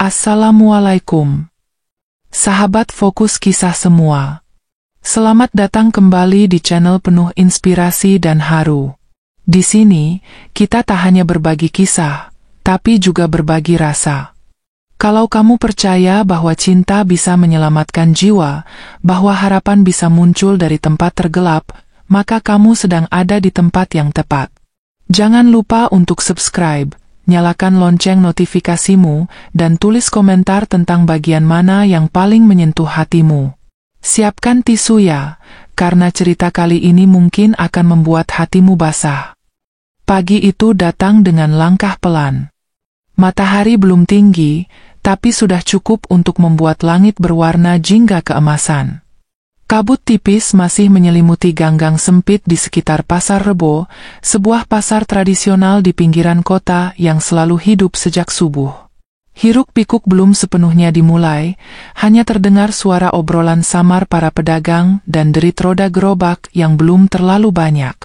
Assalamualaikum. Sahabat Fokus Kisah semua. Selamat datang kembali di channel penuh inspirasi dan haru. Di sini, kita tak hanya berbagi kisah, tapi juga berbagi rasa. Kalau kamu percaya bahwa cinta bisa menyelamatkan jiwa, bahwa harapan bisa muncul dari tempat tergelap, maka kamu sedang ada di tempat yang tepat. Jangan lupa untuk subscribe, nyalakan lonceng notifikasimu, dan tulis komentar tentang bagian mana yang paling menyentuh hatimu. Siapkan tisu ya, karena cerita kali ini mungkin akan membuat hatimu basah. Pagi itu datang dengan langkah pelan. Matahari belum tinggi, tapi sudah cukup untuk membuat langit berwarna jingga keemasan. Kabut tipis masih menyelimuti ganggang sempit di sekitar Pasar Rebo, sebuah pasar tradisional di pinggiran kota yang selalu hidup sejak subuh. Hiruk-pikuk belum sepenuhnya dimulai, hanya terdengar suara obrolan samar para pedagang dan derit roda gerobak yang belum terlalu banyak.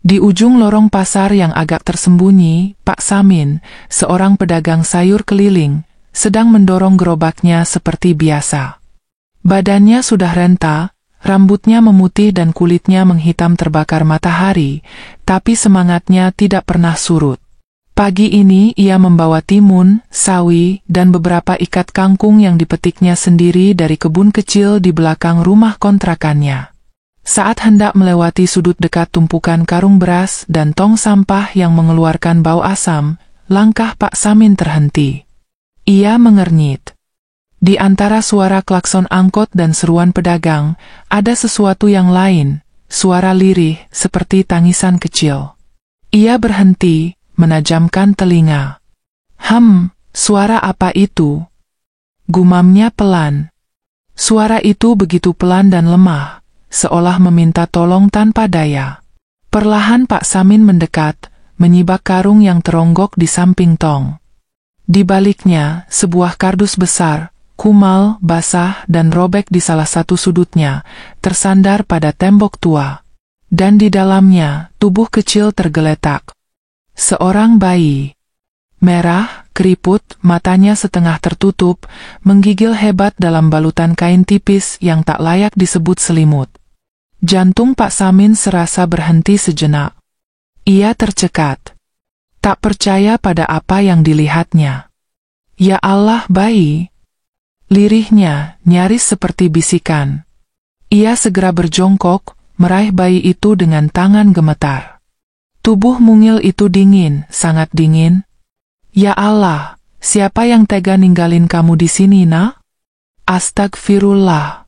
Di ujung lorong pasar yang agak tersembunyi, Pak Samin, seorang pedagang sayur keliling, sedang mendorong gerobaknya seperti biasa. Badannya sudah renta, rambutnya memutih dan kulitnya menghitam terbakar matahari, tapi semangatnya tidak pernah surut. Pagi ini ia membawa timun, sawi, dan beberapa ikat kangkung yang dipetiknya sendiri dari kebun kecil di belakang rumah kontrakannya. Saat hendak melewati sudut dekat tumpukan karung beras dan tong sampah yang mengeluarkan bau asam, langkah Pak Samin terhenti. Ia mengernyit. Di antara suara klakson angkot dan seruan pedagang, ada sesuatu yang lain, suara lirih seperti tangisan kecil. Ia berhenti, menajamkan telinga. Suara apa itu? Gumamnya pelan. Suara itu begitu pelan dan lemah, seolah meminta tolong tanpa daya. Perlahan Pak Samin mendekat, menyibak karung yang teronggok di samping tong. Di baliknya, sebuah kardus besar, kumal, basah, dan robek di salah satu sudutnya, tersandar pada tembok tua. Dan di dalamnya, tubuh kecil tergeletak. Seorang bayi. Merah, keriput, matanya setengah tertutup, menggigil hebat dalam balutan kain tipis yang tak layak disebut selimut. Jantung Pak Samin serasa berhenti sejenak. Ia tercekat. Tak percaya pada apa yang dilihatnya. Ya Allah, bayi! Lirihnya nyaris seperti bisikan. Ia segera berjongkok, meraih bayi itu dengan tangan gemetar. Tubuh mungil itu dingin, sangat dingin. Ya Allah, siapa yang tega ninggalin kamu di sini, nak? Astagfirullah.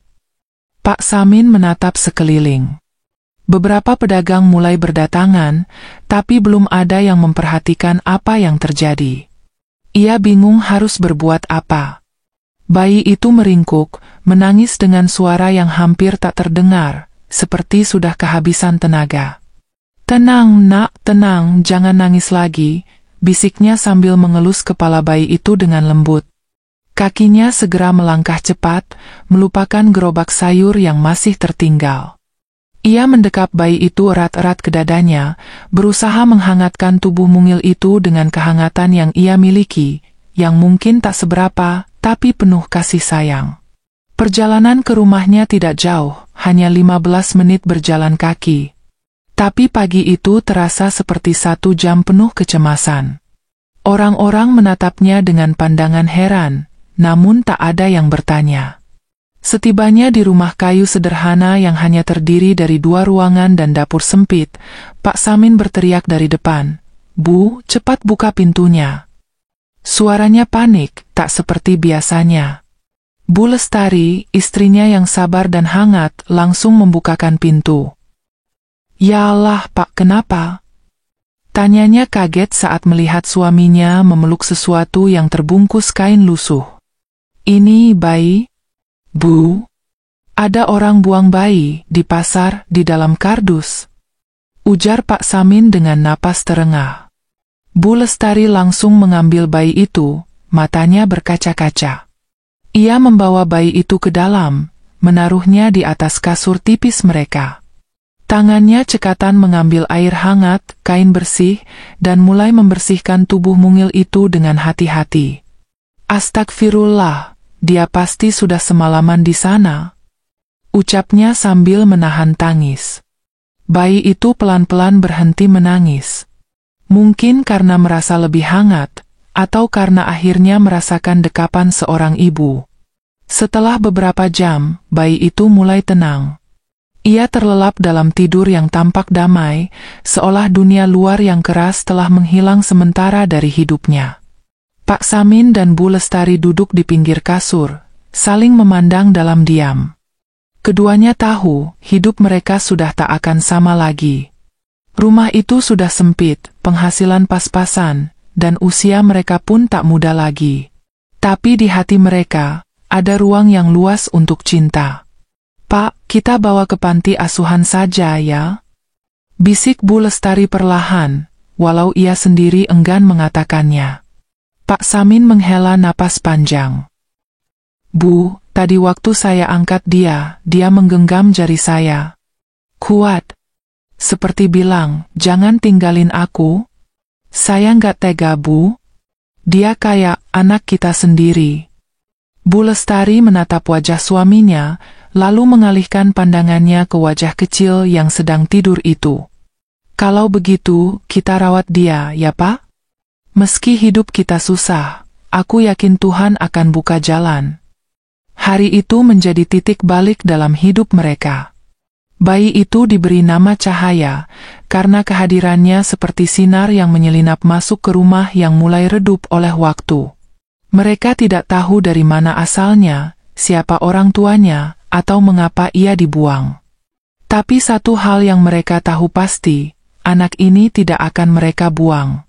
Pak Samin menatap sekeliling. Beberapa pedagang mulai berdatangan, tapi belum ada yang memperhatikan apa yang terjadi. Ia bingung harus berbuat apa. Bayi itu meringkuk, menangis dengan suara yang hampir tak terdengar, seperti sudah kehabisan tenaga. Tenang, nak, tenang, jangan nangis lagi, bisiknya sambil mengelus kepala bayi itu dengan lembut. Kakinya segera melangkah cepat, melupakan gerobak sayur yang masih tertinggal. Ia mendekap bayi itu erat-erat ke dadanya, berusaha menghangatkan tubuh mungil itu dengan kehangatan yang ia miliki, yang mungkin tak seberapa, tapi penuh kasih sayang. Perjalanan ke rumahnya tidak jauh, hanya 15 menit berjalan kaki. Tapi pagi itu terasa seperti 1 jam penuh kecemasan. Orang-orang menatapnya dengan pandangan heran, namun tak ada yang bertanya. Setibanya di rumah kayu sederhana yang hanya terdiri dari 2 ruangan dan dapur sempit, Pak Samin berteriak dari depan, "Bu, cepat buka pintunya." Suaranya panik, tak seperti biasanya. Bu Lestari, istrinya yang sabar dan hangat, langsung membukakan pintu. "Ya Allah, Pak, kenapa?" Tanyanya kaget saat melihat suaminya memeluk sesuatu yang terbungkus kain lusuh. "Ini bayi?" "Bu, ada orang buang bayi di pasar di dalam kardus," ujar Pak Samin dengan napas terengah. Bu Lestari langsung mengambil bayi itu, matanya berkaca-kaca. Ia membawa bayi itu ke dalam, menaruhnya di atas kasur tipis mereka. Tangannya cekatan mengambil air hangat, kain bersih, dan mulai membersihkan tubuh mungil itu dengan hati-hati. Astagfirullah, dia pasti sudah semalaman di sana, ucapnya sambil menahan tangis. Bayi itu pelan-pelan berhenti menangis. Mungkin karena merasa lebih hangat, atau karena akhirnya merasakan dekapan seorang ibu. Setelah beberapa jam, bayi itu mulai tenang. Ia terlelap dalam tidur yang tampak damai, seolah dunia luar yang keras telah menghilang sementara dari hidupnya. Pak Samin dan Bu Lestari duduk di pinggir kasur, saling memandang dalam diam. Keduanya tahu, hidup mereka sudah tak akan sama lagi. Rumah itu sudah sempit, penghasilan pas-pasan, dan usia mereka pun tak muda lagi. Tapi di hati mereka, ada ruang yang luas untuk cinta. "Pak, kita bawa ke panti asuhan saja ya?" bisik Bu Lestari perlahan, walau ia sendiri enggan mengatakannya. Pak Samin menghela napas panjang. "Bu, tadi waktu saya angkat dia menggenggam jari saya. Kuat. Seperti bilang, jangan tinggalin aku. Saya nggak tega, Bu. Dia kayak anak kita sendiri." Bu Lestari menatap wajah suaminya, lalu mengalihkan pandangannya ke wajah kecil yang sedang tidur itu. "Kalau begitu, kita rawat dia, ya Pak? Meski hidup kita susah, aku yakin Tuhan akan buka jalan." Hari itu menjadi titik balik dalam hidup mereka. Bayi itu diberi nama Cahaya, karena kehadirannya seperti sinar yang menyelinap masuk ke rumah yang mulai redup oleh waktu. Mereka tidak tahu dari mana asalnya, siapa orang tuanya, atau mengapa ia dibuang. Tapi satu hal yang mereka tahu pasti, anak ini tidak akan mereka buang.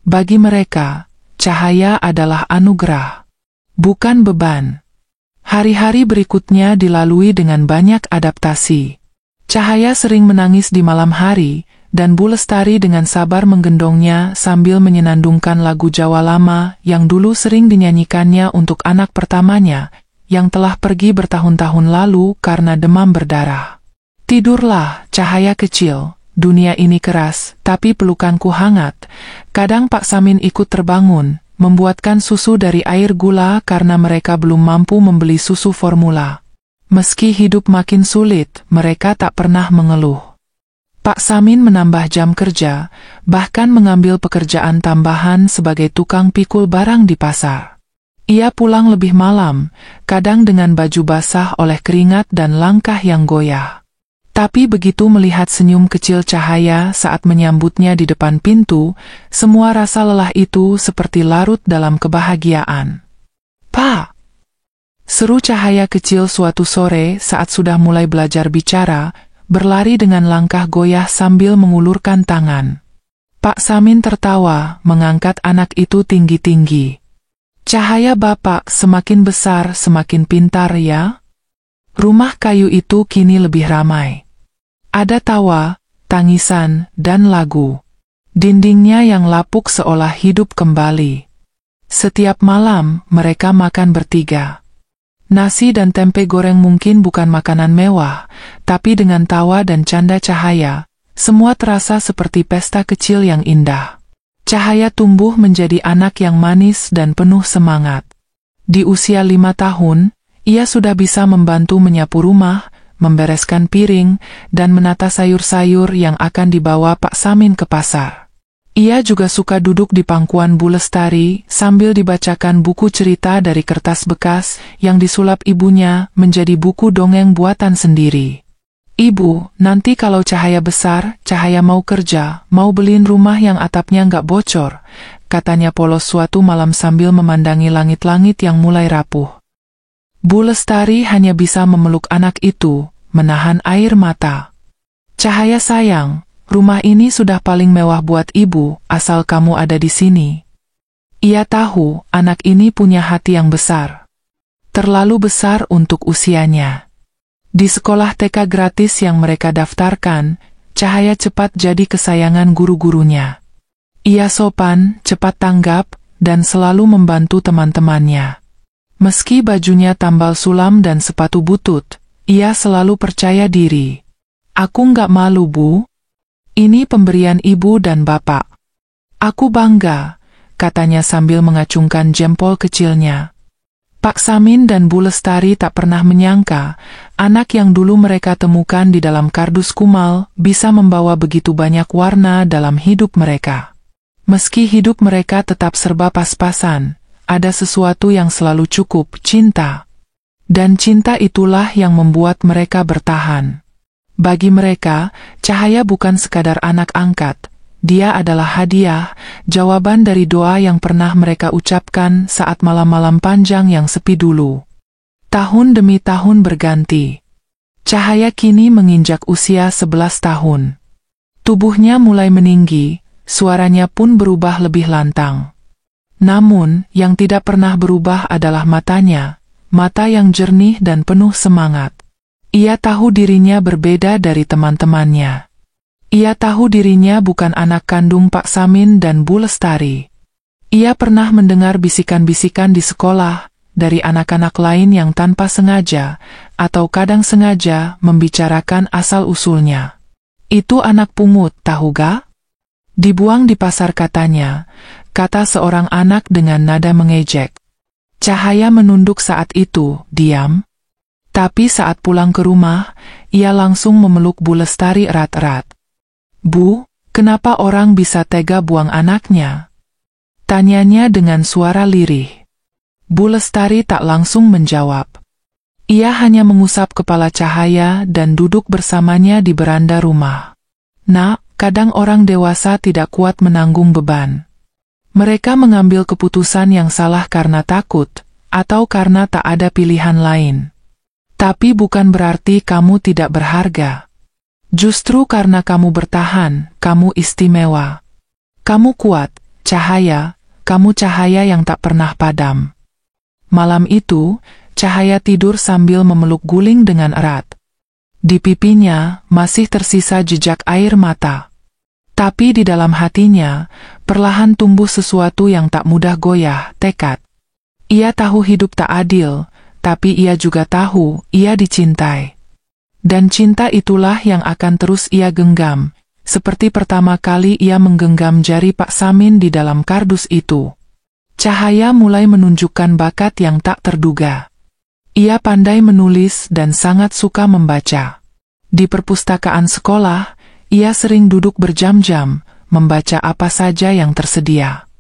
Bagi mereka, Cahaya adalah anugerah, bukan beban. Hari-hari berikutnya dilalui dengan banyak adaptasi. Cahaya sering menangis di malam hari, dan Bu Lestari dengan sabar menggendongnya sambil menyenandungkan lagu Jawa lama yang dulu sering dinyanyikannya untuk anak pertamanya, yang telah pergi bertahun-tahun lalu karena demam berdarah. "Tidurlah, Cahaya kecil, dunia ini keras, tapi pelukanku hangat." Kadang Pak Samin ikut terbangun, membuatkan susu dari air gula karena mereka belum mampu membeli susu formula. Meski hidup makin sulit, mereka tak pernah mengeluh. Pak Samin menambah jam kerja, bahkan mengambil pekerjaan tambahan sebagai tukang pikul barang di pasar. Ia pulang lebih malam, kadang dengan baju basah oleh keringat dan langkah yang goyah. Tapi begitu melihat senyum kecil Cahaya saat menyambutnya di depan pintu, semua rasa lelah itu seperti larut dalam kebahagiaan. "Pak!" seru Cahaya kecil suatu sore saat sudah mulai belajar bicara, berlari dengan langkah goyah sambil mengulurkan tangan. Pak Samin tertawa, mengangkat anak itu tinggi-tinggi. "Cahaya Bapak semakin besar semakin pintar ya." Rumah kayu itu kini lebih ramai. Ada tawa, tangisan, dan lagu. Dindingnya yang lapuk seolah hidup kembali. Setiap malam, mereka makan bertiga. Nasi dan tempe goreng mungkin bukan makanan mewah, tapi dengan tawa dan canda Cahaya, semua terasa seperti pesta kecil yang indah. Cahaya tumbuh menjadi anak yang manis dan penuh semangat. Di usia 5 tahun, ia sudah bisa membantu menyapu rumah, membereskan piring, dan menata sayur-sayur yang akan dibawa Pak Samin ke pasar. Ia juga suka duduk di pangkuan Bu Lestari sambil dibacakan buku cerita dari kertas bekas yang disulap ibunya menjadi buku dongeng buatan sendiri. "Ibu, nanti kalau Cahaya besar, Cahaya mau kerja, mau beliin rumah yang atapnya nggak bocor," katanya polos suatu malam sambil memandangi langit-langit yang mulai rapuh. Bu Lestari hanya bisa memeluk anak itu, menahan air mata. "Cahaya sayang, rumah ini sudah paling mewah buat ibu, asal kamu ada di sini." Ia tahu anak ini punya hati yang besar. Terlalu besar untuk usianya. Di sekolah TK gratis yang mereka daftarkan, Cahaya cepat jadi kesayangan guru-gurunya. Ia sopan, cepat tanggap, dan selalu membantu teman-temannya. Meski bajunya tambal sulam dan sepatu butut, ia selalu percaya diri. "Aku nggak malu, Bu. Ini pemberian ibu dan bapak. Aku bangga, katanya sambil mengacungkan jempol kecilnya. Pak Samin dan Bu Lestari tak pernah menyangka, anak yang dulu mereka temukan di dalam kardus kumal bisa membawa begitu banyak warna dalam hidup mereka. Meski hidup mereka tetap serba pas-pasan, ada sesuatu yang selalu cukup, cinta. Dan cinta itulah yang membuat mereka bertahan. Bagi mereka, Cahaya bukan sekadar anak angkat. Dia adalah hadiah, jawaban dari doa yang pernah mereka ucapkan saat malam-malam panjang yang sepi dulu. Tahun demi tahun berganti. Cahaya kini menginjak usia 11 tahun. Tubuhnya mulai meninggi, suaranya pun berubah lebih lantang. Namun, yang tidak pernah berubah adalah matanya, mata yang jernih dan penuh semangat. Ia tahu dirinya berbeda dari teman-temannya. Ia tahu dirinya bukan anak kandung Pak Samin dan Bu Lestari. Ia pernah mendengar bisikan-bisikan di sekolah, dari anak-anak lain yang tanpa sengaja, atau kadang sengaja membicarakan asal-usulnya. Itu anak pungut, tahu gak? Dibuang di pasar katanya, kata seorang anak dengan nada mengejek. Cahaya menunduk saat itu, diam. Tapi saat pulang ke rumah, ia langsung memeluk Bu Lestari erat-erat. Bu, kenapa orang bisa tega buang anaknya? Tanyanya dengan suara lirih. Bu Lestari tak langsung menjawab. Ia hanya mengusap kepala Cahaya dan duduk bersamanya di beranda rumah. Nak, kadang orang dewasa tidak kuat menanggung beban. Mereka mengambil keputusan yang salah karena takut, atau karena tak ada pilihan lain. Tapi bukan berarti kamu tidak berharga. Justru karena kamu bertahan, kamu istimewa. Kamu kuat, Cahaya, kamu cahaya yang tak pernah padam. Malam itu, Cahaya tidur sambil memeluk guling dengan erat. Di pipinya masih tersisa jejak air mata. Tapi di dalam hatinya, perlahan tumbuh sesuatu yang tak mudah goyah, tekad. Ia tahu hidup tak adil, tapi ia juga tahu ia dicintai. Dan cinta itulah yang akan terus ia genggam, seperti pertama kali ia menggenggam jari Pak Samin di dalam kardus itu. Cahaya mulai menunjukkan bakat yang tak terduga. Ia pandai menulis dan sangat suka membaca. Di perpustakaan sekolah, ia sering duduk berjam-jam, membaca apa saja yang tersedia.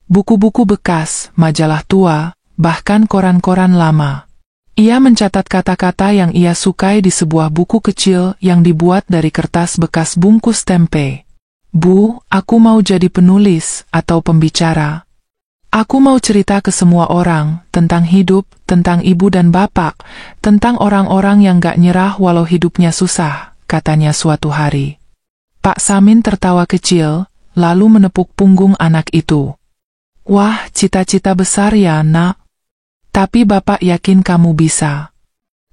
Buku-buku bekas, majalah tua, bahkan koran-koran lama. Ia mencatat kata-kata yang ia sukai di sebuah buku kecil yang dibuat dari kertas bekas bungkus tempe. Bu, aku mau jadi penulis atau pembicara. Aku mau cerita ke semua orang, tentang hidup, tentang ibu dan bapak, tentang orang-orang yang gak nyerah walau hidupnya susah, katanya suatu hari. Pak Samin tertawa kecil, lalu menepuk punggung anak itu. Wah, cita-cita besar ya, nak. Tapi Bapak yakin kamu bisa.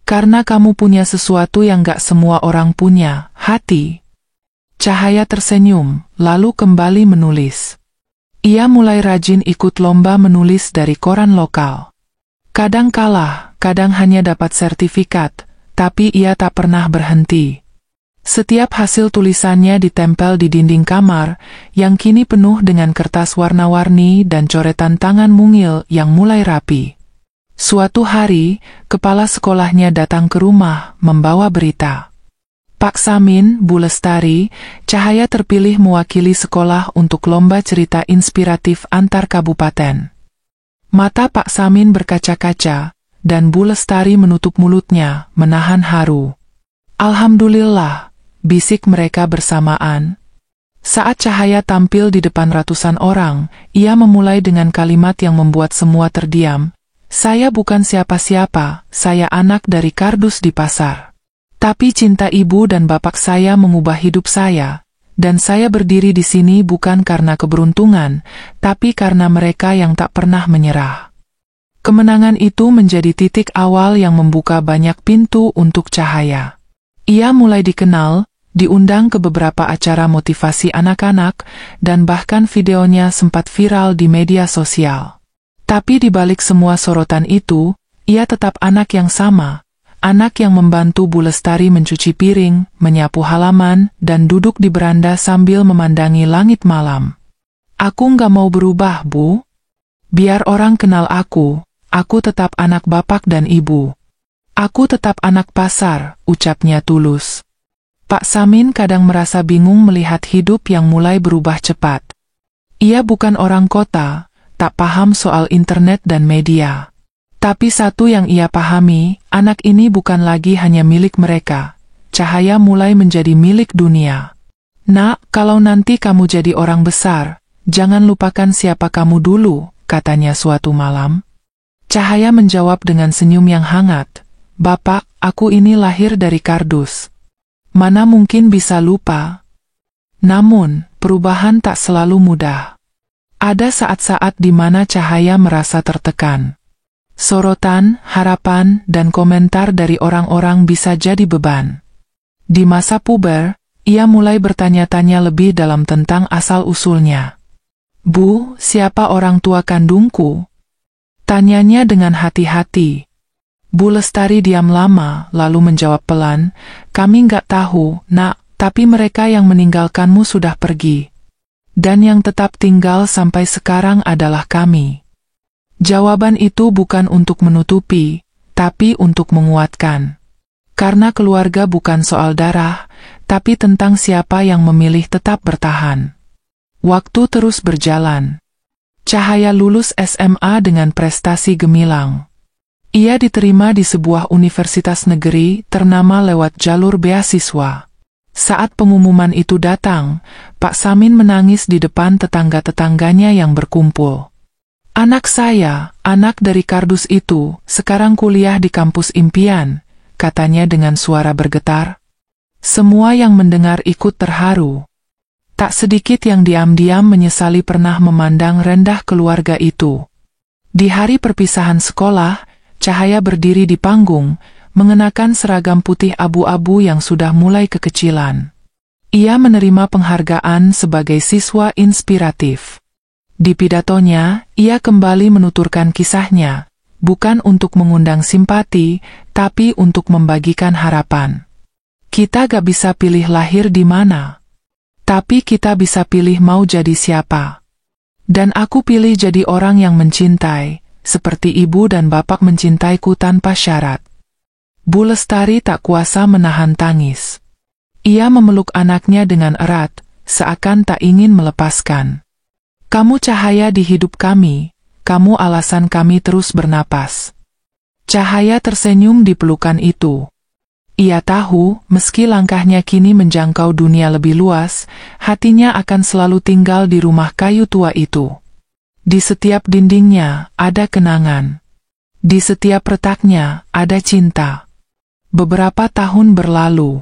Karena kamu punya sesuatu yang gak semua orang punya, hati. Cahaya tersenyum, lalu kembali menulis. Ia mulai rajin ikut lomba menulis dari koran lokal. Kadang kalah, kadang hanya dapat sertifikat, tapi ia tak pernah berhenti. Setiap hasil tulisannya ditempel di dinding kamar, yang kini penuh dengan kertas warna-warni dan coretan tangan mungil yang mulai rapi. Suatu hari, kepala sekolahnya datang ke rumah, membawa berita. Pak Samin, Bu Lestari, Cahaya terpilih mewakili sekolah untuk lomba cerita inspiratif antar kabupaten. Mata Pak Samin berkaca-kaca, dan Bu Lestari menutup mulutnya, menahan haru. Alhamdulillah, bisik mereka bersamaan. Saat Cahaya tampil di depan ratusan orang, ia memulai dengan kalimat yang membuat semua terdiam. Saya bukan siapa-siapa, saya anak dari kardus di pasar. Tapi cinta ibu dan bapak saya mengubah hidup saya, dan saya berdiri di sini bukan karena keberuntungan, tapi karena mereka yang tak pernah menyerah. Kemenangan itu menjadi titik awal yang membuka banyak pintu untuk Cahaya. Ia mulai dikenal, diundang ke beberapa acara motivasi anak-anak, dan bahkan videonya sempat viral di media sosial. Tapi di balik semua sorotan itu, ia tetap anak yang sama, anak yang membantu Bu Lestari mencuci piring, menyapu halaman, dan duduk di beranda sambil memandangi langit malam. Aku nggak mau berubah, Bu. Biar orang kenal aku tetap anak bapak dan ibu. Aku tetap anak pasar, ucapnya tulus. Pak Samin kadang merasa bingung melihat hidup yang mulai berubah cepat. Ia bukan orang kota, tak paham soal internet dan media. Tapi satu yang ia pahami, anak ini bukan lagi hanya milik mereka. Cahaya mulai menjadi milik dunia. Nak, kalau nanti kamu jadi orang besar, jangan lupakan siapa kamu dulu, katanya suatu malam. Cahaya menjawab dengan senyum yang hangat. Bapak, aku ini lahir dari kardus. Mana mungkin bisa lupa? Namun, perubahan tak selalu mudah. Ada saat-saat di mana Cahaya merasa tertekan. Sorotan, harapan, dan komentar dari orang-orang bisa jadi beban. Di masa puber, ia mulai bertanya-tanya lebih dalam tentang asal-usulnya. Bu, siapa orang tua kandungku? Tanyanya dengan hati-hati. Bu Lestari diam lama, lalu menjawab pelan, kami nggak tahu, Nak, tapi mereka yang meninggalkanmu sudah pergi. Dan yang tetap tinggal sampai sekarang adalah kami. Jawaban itu bukan untuk menutupi, tapi untuk menguatkan. Karena keluarga bukan soal darah, tapi tentang siapa yang memilih tetap bertahan. Waktu terus berjalan. Cahaya lulus SMA dengan prestasi gemilang. Ia diterima di sebuah universitas negeri ternama lewat jalur beasiswa. Saat pengumuman itu datang, Pak Samin menangis di depan tetangga-tetangganya yang berkumpul. Anak saya, anak dari kardus itu, sekarang kuliah di kampus impian, katanya dengan suara bergetar. Semua yang mendengar ikut terharu. Tak sedikit yang diam-diam menyesali pernah memandang rendah keluarga itu. Di hari perpisahan sekolah, Cahaya berdiri di panggung, mengenakan seragam putih abu-abu yang sudah mulai kekecilan. Ia menerima penghargaan sebagai siswa inspiratif. Di pidatonya, ia kembali menuturkan kisahnya, bukan untuk mengundang simpati, tapi untuk membagikan harapan. Kita gak bisa pilih lahir di mana, tapi kita bisa pilih mau jadi siapa. Dan aku pilih jadi orang yang mencintai, seperti ibu dan bapak mencintaiku tanpa syarat. Bu Lestari tak kuasa menahan tangis. Ia memeluk anaknya dengan erat, seakan tak ingin melepaskan. Kamu cahaya di hidup kami, kamu alasan kami terus bernapas. Cahaya tersenyum di pelukan itu. Ia tahu, meski langkahnya kini menjangkau dunia lebih luas, hatinya akan selalu tinggal di rumah kayu tua itu. Di setiap dindingnya ada kenangan. Di setiap retaknya ada cinta. Beberapa tahun berlalu.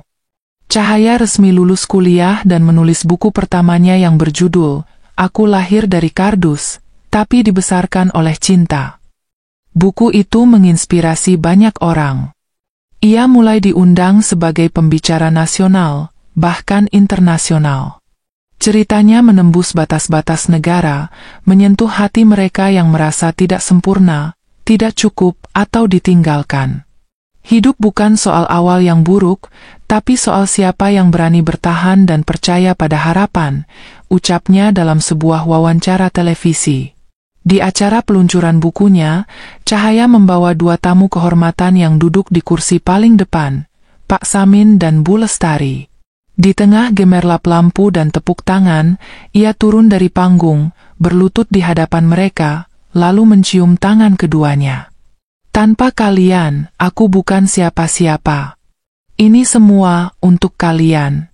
Cahaya resmi lulus kuliah dan menulis buku pertamanya yang berjudul Aku Lahir dari Kardus, tapi dibesarkan oleh cinta. Buku itu menginspirasi banyak orang. Ia mulai diundang sebagai pembicara nasional, bahkan internasional. Ceritanya menembus batas-batas negara, menyentuh hati mereka yang merasa tidak sempurna, tidak cukup, atau ditinggalkan. Hidup bukan soal awal yang buruk, tapi soal siapa yang berani bertahan dan percaya pada harapan, ucapnya dalam sebuah wawancara televisi. Di acara peluncuran bukunya, Cahaya membawa dua tamu kehormatan yang duduk di kursi paling depan, Pak Samin dan Bu Lestari. Di tengah gemerlap lampu dan tepuk tangan, ia turun dari panggung, berlutut di hadapan mereka, lalu mencium tangan keduanya. Tanpa kalian, aku bukan siapa-siapa. Ini semua untuk kalian.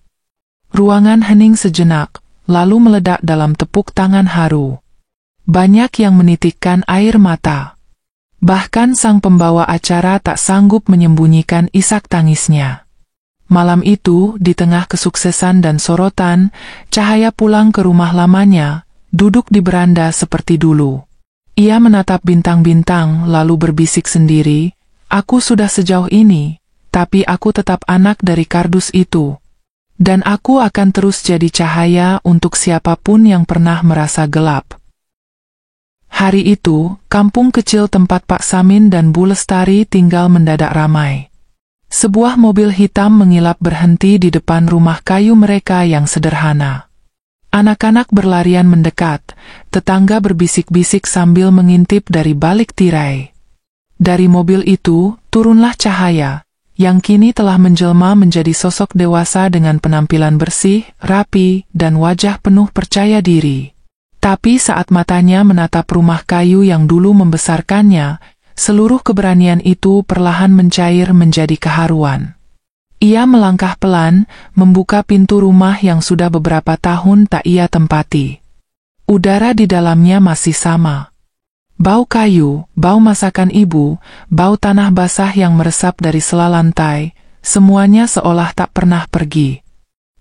Ruangan hening sejenak, lalu meledak dalam tepuk tangan haru. Banyak yang menitikkan air mata. Bahkan sang pembawa acara tak sanggup menyembunyikan isak tangisnya. Malam itu, di tengah kesuksesan dan sorotan, Cahaya pulang ke rumah lamanya, duduk di beranda seperti dulu. Ia menatap bintang-bintang lalu berbisik sendiri, aku sudah sejauh ini, tapi aku tetap anak dari kardus itu. Dan aku akan terus jadi cahaya untuk siapapun yang pernah merasa gelap. Hari itu, kampung kecil tempat Pak Samin dan Bu Lestari tinggal mendadak ramai. Sebuah mobil hitam mengilap berhenti di depan rumah kayu mereka yang sederhana. Anak-anak berlarian mendekat, tetangga berbisik-bisik sambil mengintip dari balik tirai. Dari mobil itu, turunlah Cahaya, yang kini telah menjelma menjadi sosok dewasa dengan penampilan bersih, rapi, dan wajah penuh percaya diri. Tapi saat matanya menatap rumah kayu yang dulu membesarkannya, seluruh keberanian itu perlahan mencair menjadi keharuan. Ia melangkah pelan, membuka pintu rumah yang sudah beberapa tahun tak ia tempati. Udara di dalamnya masih sama. Bau kayu, bau masakan ibu, bau tanah basah yang meresap dari sela lantai, semuanya seolah tak pernah pergi.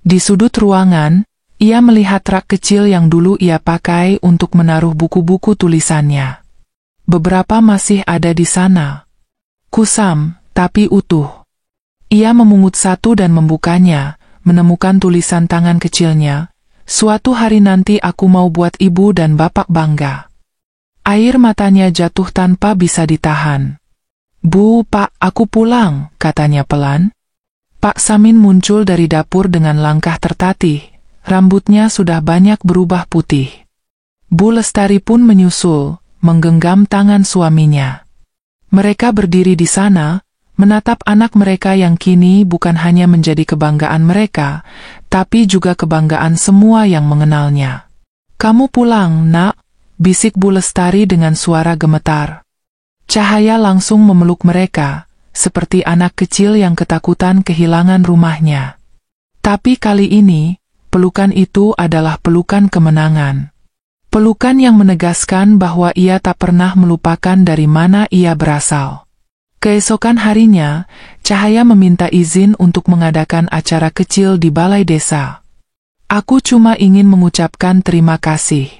Di sudut ruangan, ia melihat rak kecil yang dulu ia pakai untuk menaruh buku-buku tulisannya. Beberapa masih ada di sana. Kusam, tapi utuh. Ia memungut satu dan membukanya, menemukan tulisan tangan kecilnya, "Suatu hari nanti aku mau buat ibu dan bapak bangga." Air matanya jatuh tanpa bisa ditahan. "Bu, Pak, aku pulang," katanya pelan. Pak Samin muncul dari dapur dengan langkah tertatih, rambutnya sudah banyak berubah putih. Bu Lestari pun menyusul, menggenggam tangan suaminya. Mereka berdiri di sana, menatap anak mereka yang kini bukan hanya menjadi kebanggaan mereka, tapi juga kebanggaan semua yang mengenalnya. "Kamu pulang, Nak," bisik Bu Lestari dengan suara gemetar. Cahaya langsung memeluk mereka, seperti anak kecil yang ketakutan kehilangan rumahnya. Tapi kali ini, pelukan itu adalah pelukan kemenangan. Pelukan yang menegaskan bahwa ia tak pernah melupakan dari mana ia berasal. Keesokan harinya, Cahaya meminta izin untuk mengadakan acara kecil di balai desa. "Aku cuma ingin mengucapkan terima kasih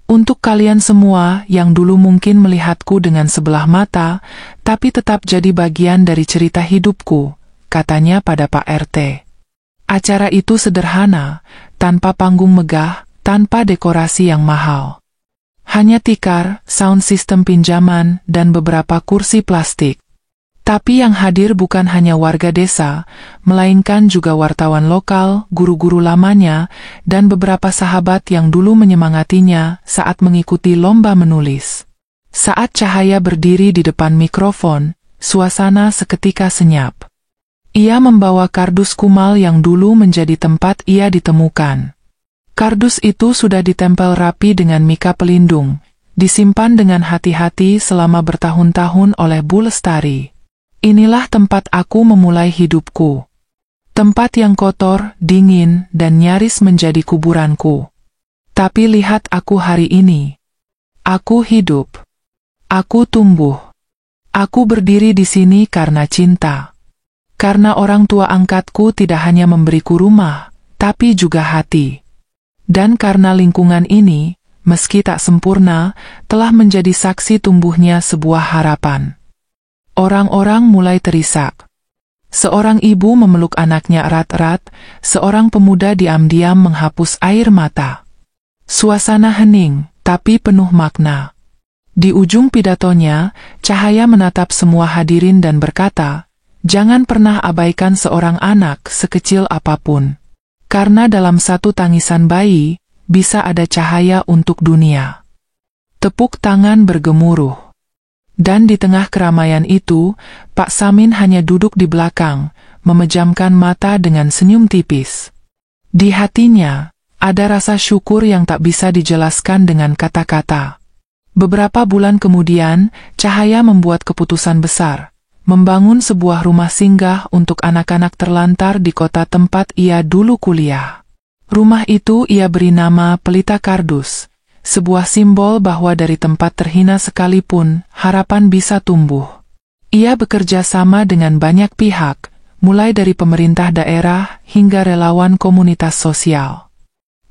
untuk kalian semua yang dulu mungkin melihatku dengan sebelah mata, tapi tetap jadi bagian dari cerita hidupku," katanya pada Pak RT. Acara itu sederhana, tanpa panggung megah, tanpa dekorasi yang mahal. Hanya tikar, sound system pinjaman, dan beberapa kursi plastik. Tapi yang hadir bukan hanya warga desa, melainkan juga wartawan lokal, guru-guru lamanya, dan beberapa sahabat yang dulu menyemangatinya saat mengikuti lomba menulis. Saat Cahaya berdiri di depan mikrofon, suasana seketika senyap. Ia membawa kardus kumal yang dulu menjadi tempat ia ditemukan. Kardus itu sudah ditempel rapi dengan mika pelindung, disimpan dengan hati-hati selama bertahun-tahun oleh Bu Lestari. "Inilah tempat aku memulai hidupku. Tempat yang kotor, dingin, dan nyaris menjadi kuburanku. Tapi lihat aku hari ini. Aku hidup. Aku tumbuh. Aku berdiri di sini karena cinta. Karena orang tua angkatku tidak hanya memberiku rumah, tapi juga hati. Dan karena lingkungan ini, meski tak sempurna, telah menjadi saksi tumbuhnya sebuah harapan." Orang-orang mulai terisak. Seorang ibu memeluk anaknya erat-erat, seorang pemuda diam-diam menghapus air mata. Suasana hening, tapi penuh makna. Di ujung pidatonya, Cahaya menatap semua hadirin dan berkata, "Jangan pernah abaikan seorang anak sekecil apapun. Karena dalam satu tangisan bayi, bisa ada cahaya untuk dunia." Tepuk tangan bergemuruh. Dan di tengah keramaian itu, Pak Samin hanya duduk di belakang, memejamkan mata dengan senyum tipis. Di hatinya, ada rasa syukur yang tak bisa dijelaskan dengan kata-kata. Beberapa bulan kemudian, Cahaya membuat keputusan besar, membangun sebuah rumah singgah untuk anak-anak terlantar di kota tempat ia dulu kuliah. Rumah itu ia beri nama Pelita Kardus, sebuah simbol bahwa dari tempat terhina sekalipun, harapan bisa tumbuh. Ia bekerja sama dengan banyak pihak, mulai dari pemerintah daerah hingga relawan komunitas sosial.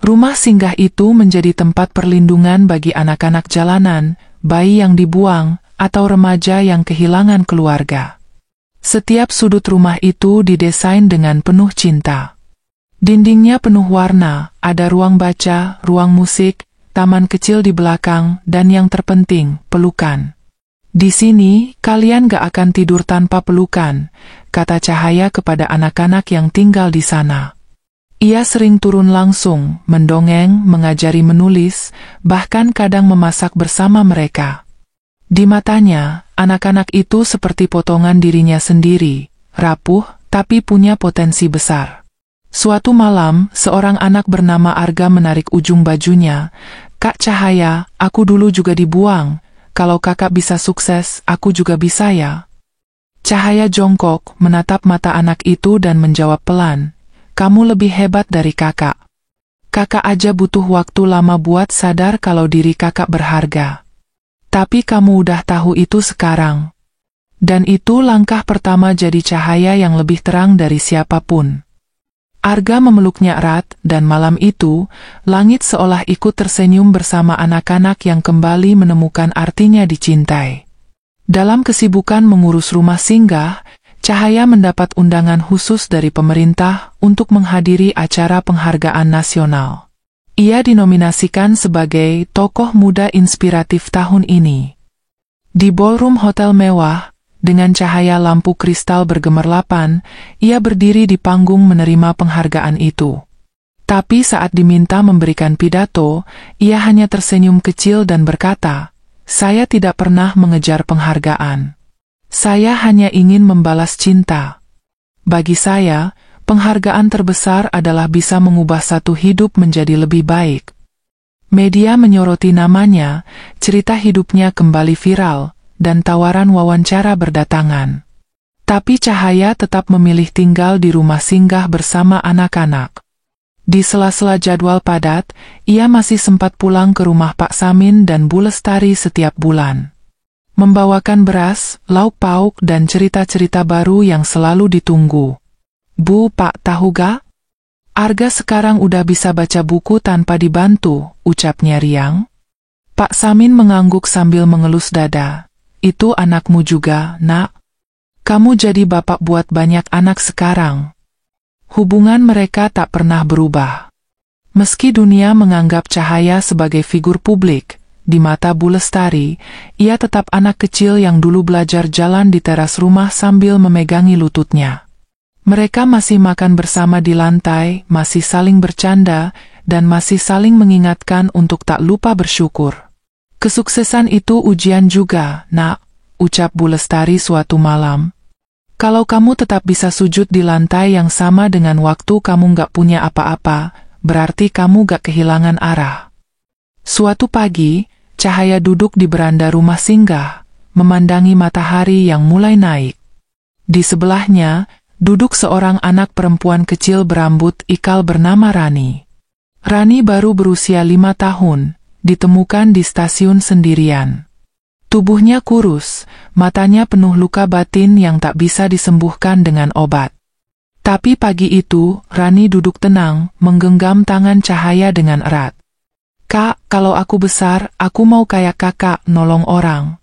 Rumah singgah itu menjadi tempat perlindungan bagi anak-anak jalanan, bayi yang dibuang, atau remaja yang kehilangan keluarga. Setiap sudut rumah itu didesain dengan penuh cinta. Dindingnya penuh warna, ada ruang baca, ruang musik, taman kecil di belakang, dan yang terpenting, pelukan. "Di sini, kalian gak akan tidur tanpa pelukan," kata Cahaya kepada anak-anak yang tinggal di sana. Ia sering turun langsung, mendongeng, mengajari menulis, bahkan kadang memasak bersama mereka. Di matanya, anak-anak itu seperti potongan dirinya sendiri, rapuh, tapi punya potensi besar. Suatu malam, seorang anak bernama Arga menarik ujung bajunya. "Kak Cahaya, aku dulu juga dibuang. Kalau kakak bisa sukses, aku juga bisa ya." Cahaya jongkok, menatap mata anak itu dan menjawab pelan, "Kamu lebih hebat dari kakak. Kakak aja butuh waktu lama buat sadar kalau diri kakak berharga. Tapi kamu udah tahu itu sekarang. Dan itu langkah pertama jadi cahaya yang lebih terang dari siapapun." Arga memeluknya erat, dan malam itu, langit seolah ikut tersenyum bersama anak-anak yang kembali menemukan artinya dicintai. Dalam kesibukan mengurus rumah singgah, Cahaya mendapat undangan khusus dari pemerintah untuk menghadiri acara penghargaan nasional. Ia dinominasikan sebagai tokoh muda inspiratif tahun ini. Di ballroom hotel mewah, dengan cahaya lampu kristal bergemerlapan, ia berdiri di panggung menerima penghargaan itu. Tapi saat diminta memberikan pidato, ia hanya tersenyum kecil dan berkata, "Saya tidak pernah mengejar penghargaan. Saya hanya ingin membalas cinta. Bagi saya, penghargaan terbesar adalah bisa mengubah satu hidup menjadi lebih baik." Media menyoroti namanya, cerita hidupnya kembali viral, dan tawaran wawancara berdatangan. Tapi Cahaya tetap memilih tinggal di rumah singgah bersama anak-anak. Di sela-sela jadwal padat, ia masih sempat pulang ke rumah Pak Samin dan Bu Lestari setiap bulan. Membawakan beras, lauk pauk dan cerita-cerita baru yang selalu ditunggu. "Bu, Pak tahu gak? Arga sekarang udah bisa baca buku tanpa dibantu," ucapnya riang. Pak Samin mengangguk sambil mengelus dada. "Itu anakmu juga, Nak. Kamu jadi bapak buat banyak anak sekarang." Hubungan mereka tak pernah berubah. Meski dunia menganggap Cahaya sebagai figur publik, di mata Bu Lestari, ia tetap anak kecil yang dulu belajar jalan di teras rumah sambil memegangi lututnya. Mereka masih makan bersama di lantai, masih saling bercanda, dan masih saling mengingatkan untuk tak lupa bersyukur. "Kesuksesan itu ujian juga, Nak," ucap Bu Lestari suatu malam. "Kalau kamu tetap bisa sujud di lantai yang sama dengan waktu kamu gak punya apa-apa, berarti kamu gak kehilangan arah." Suatu pagi, Cahaya duduk di beranda rumah singgah, memandangi matahari yang mulai naik. Di sebelahnya, duduk seorang anak perempuan kecil berambut ikal bernama Rani. Rani baru berusia 5 tahun, ditemukan di stasiun sendirian. Tubuhnya kurus, matanya penuh luka batin yang tak bisa disembuhkan dengan obat. Tapi pagi itu, Rani duduk tenang, menggenggam tangan Cahaya dengan erat. "Kak, kalau aku besar, aku mau kayak kakak, nolong orang."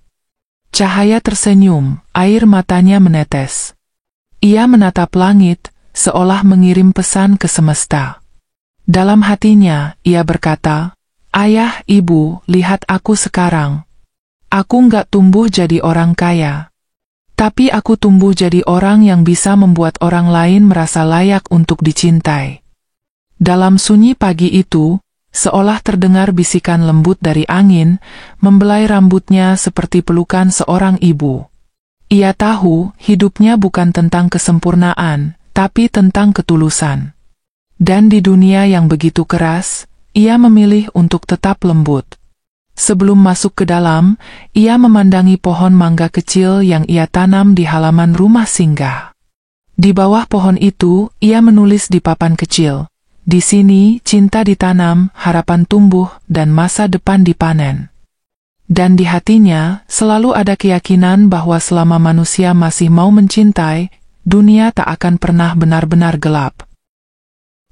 Cahaya tersenyum, air matanya menetes. Ia menatap langit, seolah mengirim pesan ke semesta. Dalam hatinya, ia berkata, "Ayah, Ibu, lihat aku sekarang. Aku nggak tumbuh jadi orang kaya. Tapi aku tumbuh jadi orang yang bisa membuat orang lain merasa layak untuk dicintai." Dalam sunyi pagi itu, seolah terdengar bisikan lembut dari angin, membelai rambutnya seperti pelukan seorang ibu. Ia tahu hidupnya bukan tentang kesempurnaan, tapi tentang ketulusan. Dan di dunia yang begitu keras, ia memilih untuk tetap lembut. Sebelum masuk ke dalam, ia memandangi pohon mangga kecil yang ia tanam di halaman rumah singgah. Di bawah pohon itu, ia menulis di papan kecil, "Di sini, cinta ditanam, harapan tumbuh, dan masa depan dipanen." Dan di hatinya, selalu ada keyakinan bahwa selama manusia masih mau mencintai, dunia tak akan pernah benar-benar gelap.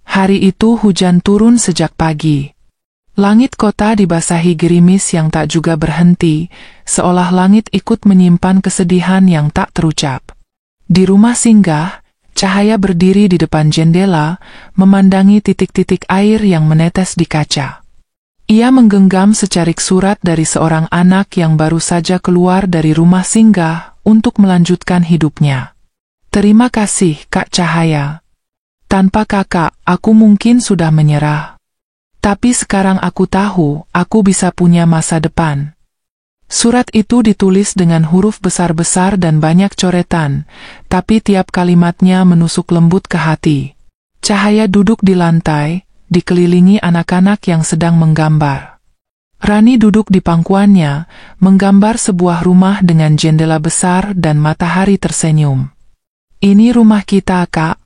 Hari itu hujan turun sejak pagi. Langit kota dibasahi gerimis yang tak juga berhenti, seolah langit ikut menyimpan kesedihan yang tak terucap. Di rumah singgah, Cahaya berdiri di depan jendela, memandangi titik-titik air yang menetes di kaca. Ia menggenggam secarik surat dari seorang anak yang baru saja keluar dari rumah singgah untuk melanjutkan hidupnya. "Terima kasih, Kak Cahaya. Tanpa kakak, aku mungkin sudah menyerah. Tapi sekarang aku tahu, aku bisa punya masa depan. Surat itu ditulis dengan huruf besar-besar dan banyak coretan, tapi tiap kalimatnya menusuk lembut ke hati. Cahaya duduk di lantai, dikelilingi anak-anak yang sedang menggambar. Rani duduk di pangkuannya, menggambar sebuah rumah dengan jendela besar dan matahari tersenyum. "Ini rumah kita, Kak.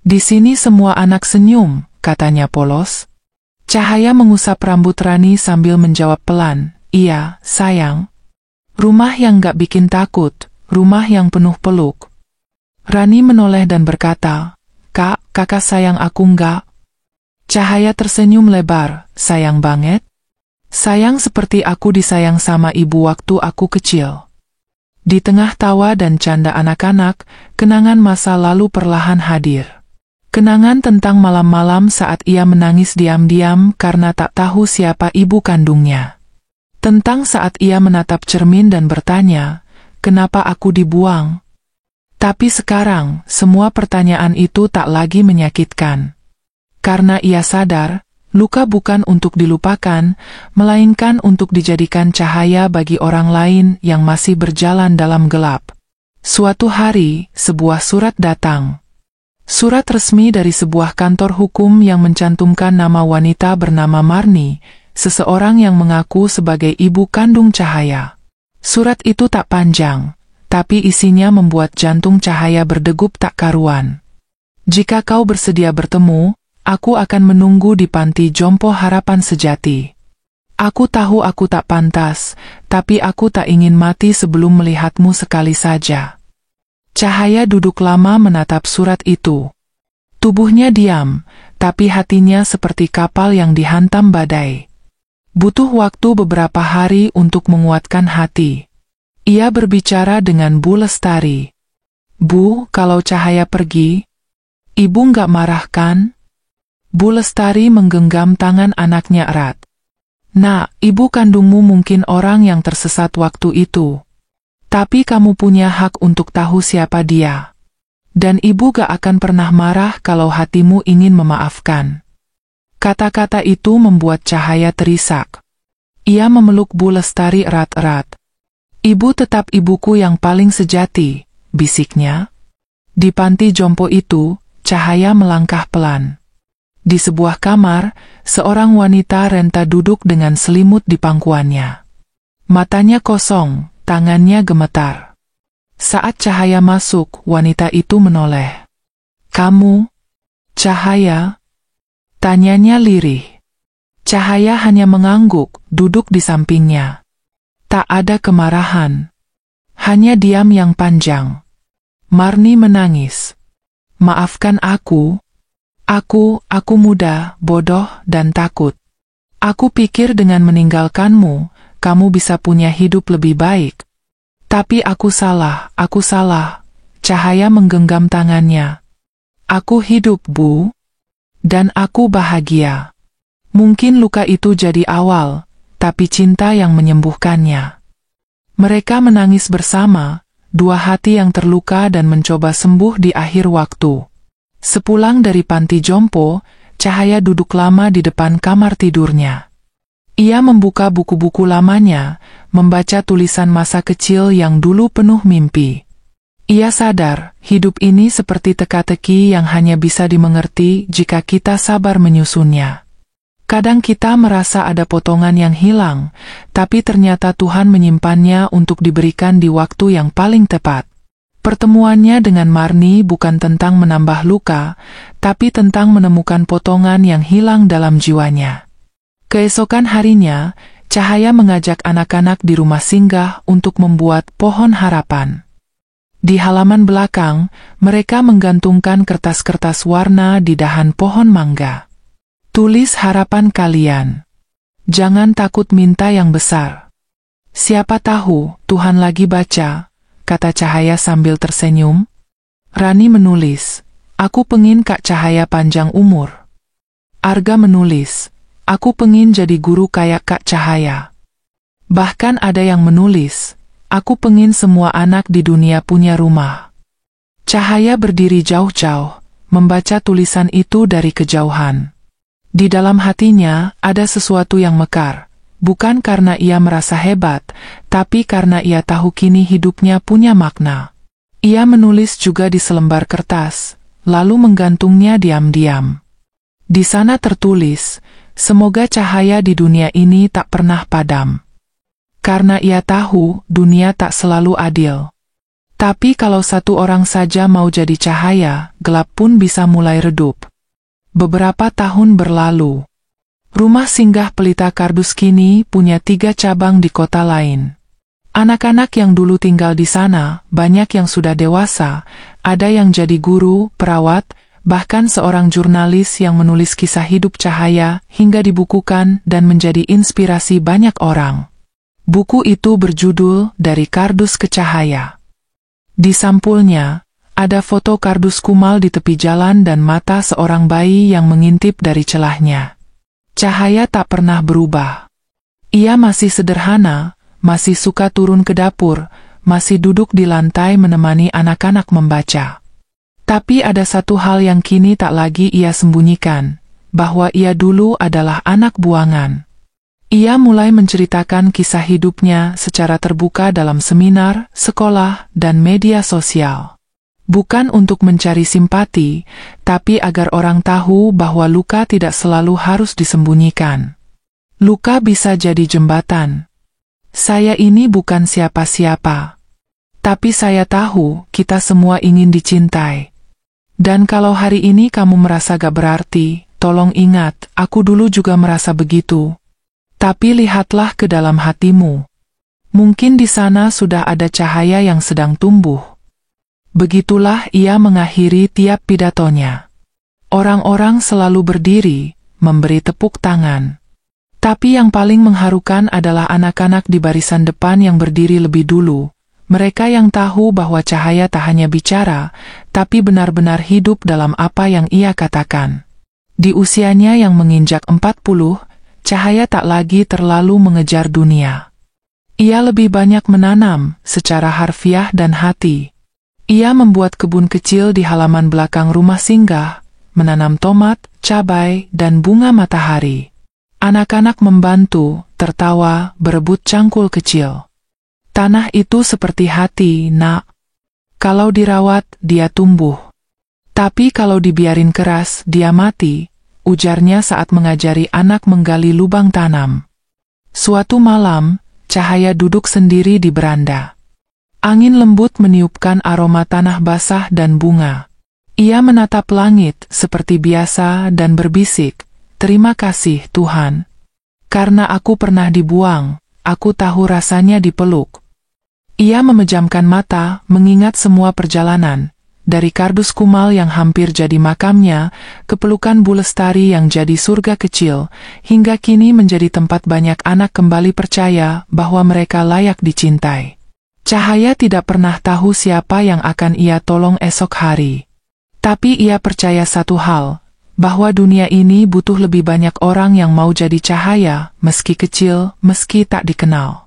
Di sini semua anak senyum," katanya polos. Cahaya mengusap rambut Rani sambil menjawab pelan, "Iya, sayang. Rumah yang gak bikin takut, rumah yang penuh peluk." Rani menoleh dan berkata, "Kak, kakak sayang aku enggak?" Cahaya tersenyum lebar, "Sayang banget. Sayang seperti aku disayang sama ibu waktu aku kecil." Di tengah tawa dan canda anak-anak, kenangan masa lalu perlahan hadir. Kenangan tentang malam-malam saat ia menangis diam-diam karena tak tahu siapa ibu kandungnya. Tentang saat ia menatap cermin dan bertanya, "Kenapa aku dibuang?" Tapi sekarang, semua pertanyaan itu tak lagi menyakitkan. Karena ia sadar, luka bukan untuk dilupakan, melainkan untuk dijadikan cahaya bagi orang lain yang masih berjalan dalam gelap. Suatu hari, sebuah surat datang. Surat resmi dari sebuah kantor hukum yang mencantumkan nama wanita bernama Marni, seseorang yang mengaku sebagai ibu kandung Cahaya. Surat itu tak panjang, tapi isinya membuat jantung Cahaya berdegup tak karuan. "Jika kau bersedia bertemu, aku akan menunggu di panti jompo harapan sejati. Aku tahu aku tak pantas, tapi aku tak ingin mati sebelum melihatmu sekali saja." Cahaya duduk lama menatap surat itu. Tubuhnya diam, tapi hatinya seperti kapal yang dihantam badai. Butuh waktu beberapa hari untuk menguatkan hati. Ia berbicara dengan Bu Lestari. "Bu, kalau Cahaya pergi, ibu nggak marah kan?" Bu Lestari menggenggam tangan anaknya erat. "Nak, ibu kandungmu mungkin orang yang tersesat waktu itu. Tapi kamu punya hak untuk tahu siapa dia. Dan ibu gak akan pernah marah kalau hatimu ingin memaafkan." Kata-kata itu membuat Cahaya terisak. Ia memeluk Bu Lestari erat-erat. "Ibu tetap ibuku yang paling sejati," bisiknya. Di panti jompo itu, Cahaya melangkah pelan. Di sebuah kamar, seorang wanita renta duduk dengan selimut di pangkuannya. Matanya kosong, tangannya gemetar. Saat Cahaya masuk, wanita itu menoleh. "Kamu, Cahaya?" tanyanya lirih. Cahaya hanya mengangguk, duduk di sampingnya. Tak ada kemarahan, hanya diam yang panjang. Marni menangis. "Maafkan aku. Aku muda, bodoh, dan takut. Aku pikir dengan meninggalkanmu, kamu bisa punya hidup lebih baik. Tapi aku salah. Cahaya menggenggam tangannya. "Aku hidup, Bu. Dan aku bahagia. Mungkin luka itu jadi awal, tapi cinta yang menyembuhkannya." Mereka menangis bersama, dua hati yang terluka dan mencoba sembuh di akhir waktu. Sepulang dari panti jompo, Cahaya duduk lama di depan kamar tidurnya. Ia membuka buku-buku lamanya, membaca tulisan masa kecil yang dulu penuh mimpi. Ia sadar, hidup ini seperti teka-teki yang hanya bisa dimengerti jika kita sabar menyusunnya. Kadang kita merasa ada potongan yang hilang, tapi ternyata Tuhan menyimpannya untuk diberikan di waktu yang paling tepat. Pertemuannya dengan Marni bukan tentang menambah luka, tapi tentang menemukan potongan yang hilang dalam jiwanya. Keesokan harinya, Cahaya mengajak anak-anak di rumah singgah untuk membuat pohon harapan. Di halaman belakang, mereka menggantungkan kertas-kertas warna di dahan pohon mangga. "Tulis harapan kalian. Jangan takut minta yang besar. Siapa tahu Tuhan lagi baca," kata Cahaya sambil tersenyum. Rani menulis, "Aku pengin Kak Cahaya panjang umur." Arga menulis, "Aku pengin jadi guru kayak Kak Cahaya." Bahkan ada yang menulis, "Aku pengin semua anak di dunia punya rumah." Cahaya berdiri jauh-jauh, membaca tulisan itu dari kejauhan. Di dalam hatinya ada sesuatu yang mekar, bukan karena ia merasa hebat, tapi karena ia tahu kini hidupnya punya makna. Ia menulis juga di selembar kertas, lalu menggantungnya diam-diam. Di sana tertulis, "Semoga cahaya di dunia ini tak pernah padam." Karena ia tahu dunia tak selalu adil. Tapi kalau satu orang saja mau jadi cahaya, gelap pun bisa mulai redup. Beberapa tahun berlalu. Rumah singgah pelita kardus kini punya 3 cabang di kota lain. Anak-anak yang dulu tinggal di sana, banyak yang sudah dewasa, ada yang jadi guru, perawat, bahkan seorang jurnalis yang menulis kisah hidup Cahaya hingga dibukukan dan menjadi inspirasi banyak orang. Buku itu berjudul Dari Kardus ke Cahaya. Di sampulnya, ada foto kardus kumal di tepi jalan dan mata seorang bayi yang mengintip dari celahnya. Cahaya tak pernah berubah. Ia masih sederhana, masih suka turun ke dapur, masih duduk di lantai menemani anak-anak membaca. Tapi ada satu hal yang kini tak lagi ia sembunyikan, bahwa ia dulu adalah anak buangan. Ia mulai menceritakan kisah hidupnya secara terbuka dalam seminar, sekolah, dan media sosial. Bukan untuk mencari simpati, tapi agar orang tahu bahwa luka tidak selalu harus disembunyikan. Luka bisa jadi jembatan. Saya ini bukan siapa-siapa. Tapi saya tahu kita semua ingin dicintai. Dan kalau hari ini kamu merasa gak berarti, tolong ingat, aku dulu juga merasa begitu. Tapi lihatlah ke dalam hatimu. Mungkin di sana sudah ada cahaya yang sedang tumbuh. Begitulah ia mengakhiri tiap pidatonya. Orang-orang selalu berdiri, memberi tepuk tangan. Tapi yang paling mengharukan adalah anak-anak di barisan depan yang berdiri lebih dulu. Mereka yang tahu bahwa Cahaya tak hanya bicara, tapi benar-benar hidup dalam apa yang ia katakan. Di usianya yang menginjak 40, Cahaya tak lagi terlalu mengejar dunia. Ia lebih banyak menanam, secara harfiah dan hati. Ia membuat kebun kecil di halaman belakang rumah singgah, menanam tomat, cabai, dan bunga matahari. Anak-anak membantu, tertawa, berebut cangkul kecil. Tanah itu seperti hati, nak. Kalau dirawat, dia tumbuh. Tapi kalau dibiarin keras, dia mati, ujarnya saat mengajari anak menggali lubang tanam. Suatu malam, Cahaya duduk sendiri di beranda. Angin lembut meniupkan aroma tanah basah dan bunga. Ia menatap langit seperti biasa dan berbisik, "Terima kasih, Tuhan. Karena aku pernah dibuang, aku tahu rasanya dipeluk." Ia memejamkan mata, mengingat semua perjalanan, dari kardus kumal yang hampir jadi makamnya, ke pelukan Bu Lestari yang jadi surga kecil, hingga kini menjadi tempat banyak anak kembali percaya bahwa mereka layak dicintai. Cahaya tidak pernah tahu siapa yang akan ia tolong esok hari. Tapi ia percaya satu hal, bahwa dunia ini butuh lebih banyak orang yang mau jadi cahaya, meski kecil, meski tak dikenal.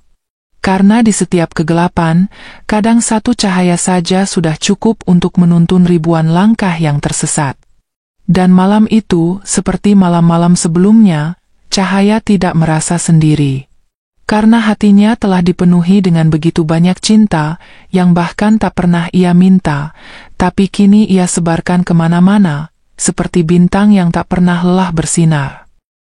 Karena di setiap kegelapan, kadang satu cahaya saja sudah cukup untuk menuntun ribuan langkah yang tersesat. Dan malam itu, seperti malam-malam sebelumnya, Cahaya tidak merasa sendiri. Karena hatinya telah dipenuhi dengan begitu banyak cinta, yang bahkan tak pernah ia minta, tapi kini ia sebarkan kemana-mana, seperti bintang yang tak pernah lelah bersinar.